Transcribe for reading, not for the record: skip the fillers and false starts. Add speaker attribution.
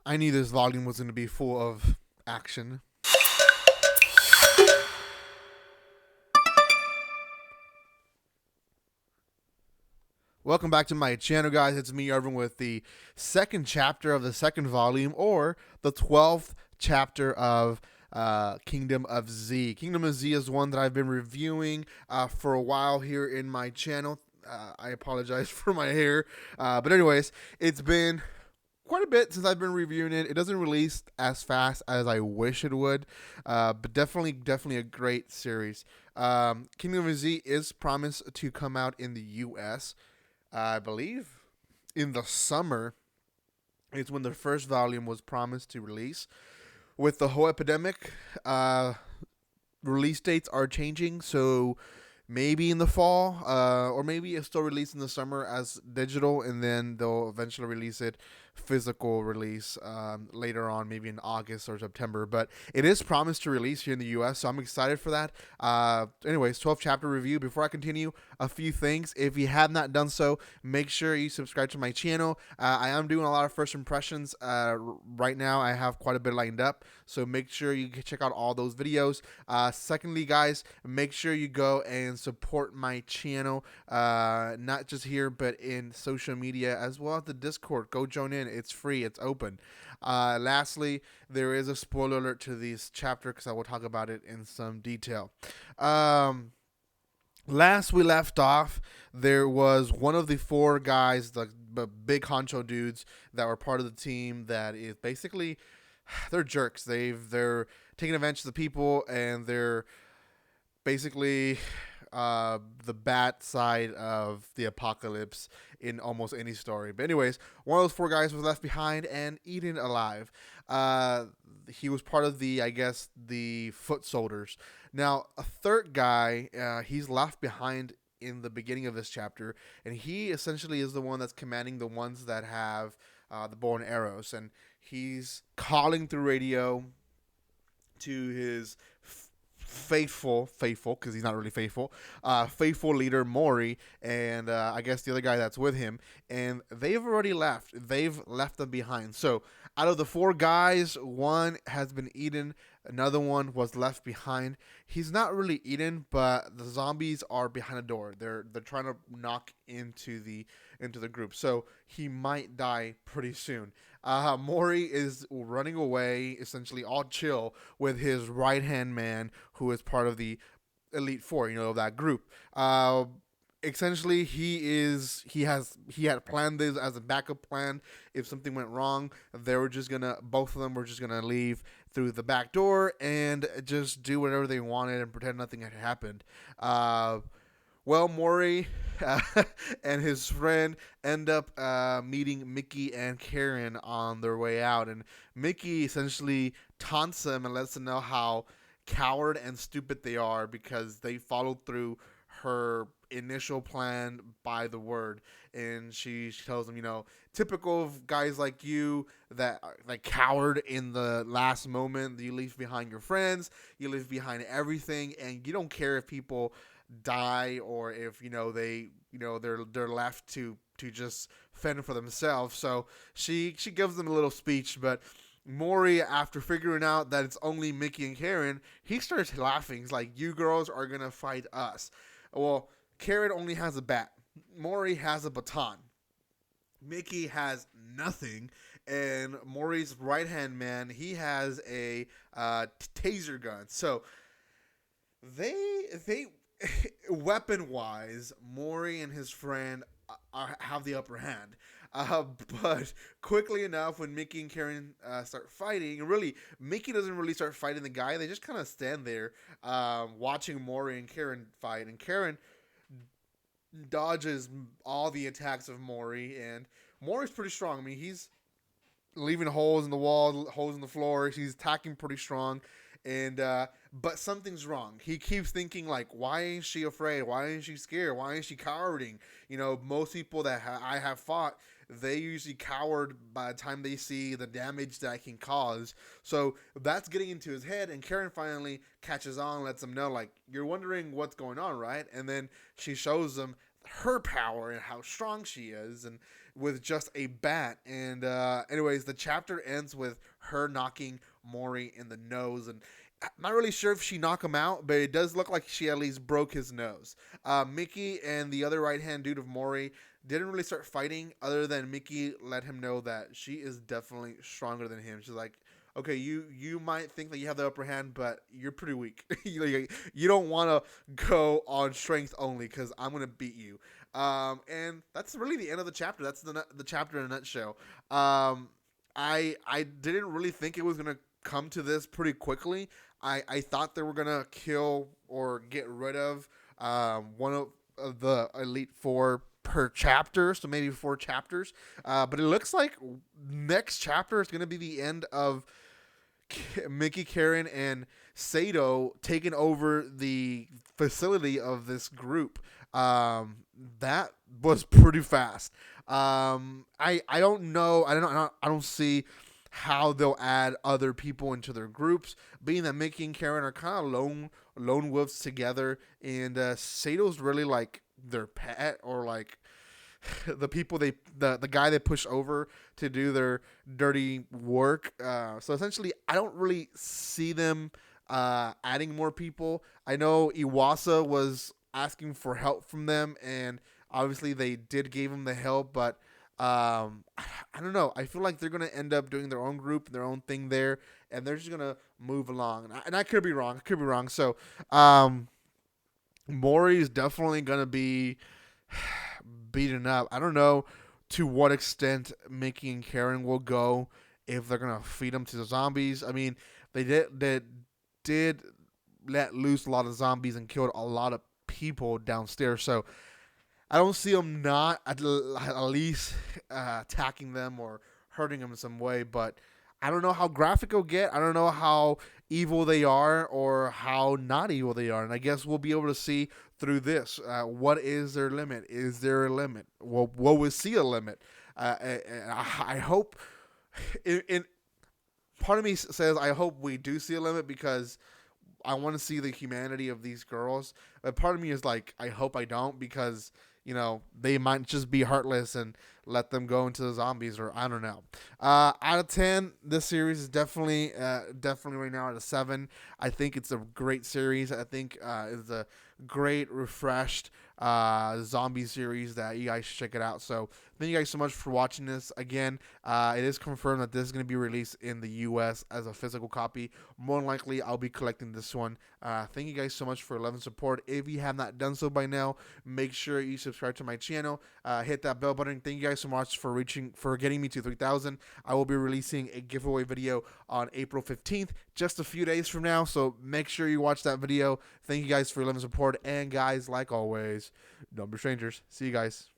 Speaker 1: I knew this volume was going to be full of action. Welcome back to my channel, guys. It's me, Irvin, with the second chapter of the second volume, or the 12th chapter of Kingdom of Z. Kingdom of Z is one that I've been reviewing for a while here in my channel. I apologize for my hair. But anyways, it's been quite a bit since I've been reviewing it. It doesn't release as fast as I wish it would, but definitely a great series. Kingdom of Z is promised to come out in the U.S., I believe in the summer. It's when the first volume was promised to release. With the whole epidemic, release dates are changing, so maybe in the fall, or maybe it's still released in the summer as digital, and then they'll eventually release it physical release later on, maybe in August or September. But it is promised to release here in the U.S., so I'm excited for that. Anyways, 12 chapter review. Before I continue, a few things. If you have not done so, make sure you subscribe to my channel. I am doing a lot of first impressions right now. I have quite a bit lined up, so make sure you check out all those videos. Secondly, guys, make sure you go and support my channel, not just here but in social media as well as the Discord. Go join in. It's free. It's open. Lastly, there is a spoiler alert to this chapter because I will talk about it in some detail. Last we left off, there was one of the four guys, the big honcho dudes that were part of the team that is basically, they're jerks. They're taking advantage of the people, and they're basically the bad side of the apocalypse in almost any story. But anyways, one of those four guys was left behind and eaten alive. He was part of the, I guess, the foot soldiers. Now, a third guy, he's left behind in the beginning of this chapter, and he essentially is the one that's commanding the ones that have the bow and arrows, and he's calling through radio to his faithful, because he's not really faithful leader Mori, and I guess the other guy that's with him, and they've already left. They've left them behind. So out of the four guys, one has been eaten, another one was left behind. He's not really eaten, but the zombies are behind a door. They're trying to knock into the group, so he might die pretty soon. Mori is running away, essentially all chill, with his right-hand man, who is part of the Elite Four, that group. Essentially, he had planned this as a backup plan. If something went wrong, both of them were just gonna leave through the back door and just do whatever they wanted and pretend nothing had happened. Well, Mori and his friend end up meeting Mickey and Karen on their way out. And Mickey essentially taunts them and lets them know how coward and stupid they are because they followed through her initial plan by the word. And she tells them, typical of guys like you that are like coward in the last moment. You leave behind your friends, you leave behind everything, and you don't care if people die or if they're left to just fend for themselves. So she gives them a little speech, but Mori, after figuring out that it's only Mickey and Karen, he starts laughing. He's like, "You girls are gonna fight us." Well, Karen only has a bat. Mori has a baton. Mickey has nothing, and Mori's right hand man, he has a taser gun. So they weapon wise, Mori and his friend have the upper hand. But quickly enough, when Mickey and Karen start fighting, and really, Mickey doesn't really start fighting the guy. They just kind of stand there watching Mori and Karen fight. And Karen dodges all the attacks of Mori. And Mori's pretty strong. I mean, he's leaving holes in the wall, holes in the floor. He's attacking pretty strong. And but something's wrong. He keeps thinking like, why ain't she afraid? Why ain't she scared? Why ain't she cowarding? Most people that I have fought, they usually cowered by the time they see the damage that I can cause. So that's getting into his head, and Karen finally catches on, lets him know, like, you're wondering what's going on, right? And then she shows him her power and how strong she is. And with just a bat. And anyways, the chapter ends with her knocking Mori in the nose, and I'm not really sure if she knocked him out, but it does look like she at least broke his nose. Mickey and the other right hand dude of Mori didn't really start fighting, other than Mickey let him know that she is definitely stronger than him. She's like, okay, you might think that you have the upper hand, but you're pretty weak. You don't want to go on strength only, because I'm going to beat you. And that's really the end of the chapter. That's the chapter in a nutshell. I didn't really think it was going to come to this pretty quickly. I thought they were going to kill or get rid of one of the Elite Four per chapter, so maybe 4 chapters. But it looks like next chapter is going to be the end of Mickey, Karen, and Sato taking over the facility of this group. That was pretty fast. I don't know. I don't see how they'll add other people into their groups, being that Mickey and Karen are kind of lone wolves together, and Sato's really like their pet, or like the people the guy they push over to do their dirty work. So essentially, I don't really see them adding more people. I know Iwasa was asking for help from them, and obviously they did give him the help, but I don't know. I feel like they're going to end up doing their own group, their own thing there, and they're just going to move along. And I could be wrong. So Mori is definitely going to be beaten up. I don't know to what extent Mickey and Karen will go, if they're going to feed them to the zombies. I mean, they did let loose a lot of zombies and killed a lot of people downstairs, so I don't see them not at least attacking them or hurting them in some way. But I don't know how graphic it'll get. I don't know how evil they are or how not evil they are. And I guess we'll be able to see through this. What is their limit? Is there a limit? Well, we'll see a limit. I hope. Part of me says I hope we do see a limit, because I want to see the humanity of these girls. But part of me is like, I hope I don't, because they might just be heartless and let them go into the zombies, or I don't know. Out of 10, this series is definitely right now at a 7. I think it's a great series. I think it's a great, refreshed zombie series that you guys should check it out. So thank you guys so much for watching this. Again, it is confirmed that this is going to be released in the U.S. as a physical copy. More than likely, I'll be collecting this one. Thank you guys so much for love and support. If you have not done so by now, make sure you subscribe to my channel. Hit that bell button. Thank you guys so much for getting me to 3,000. I will be releasing a giveaway video on April 15th, just a few days from now. So make sure you watch that video. Thank you guys for your love and support. And guys, like always, don't be strangers. See you guys.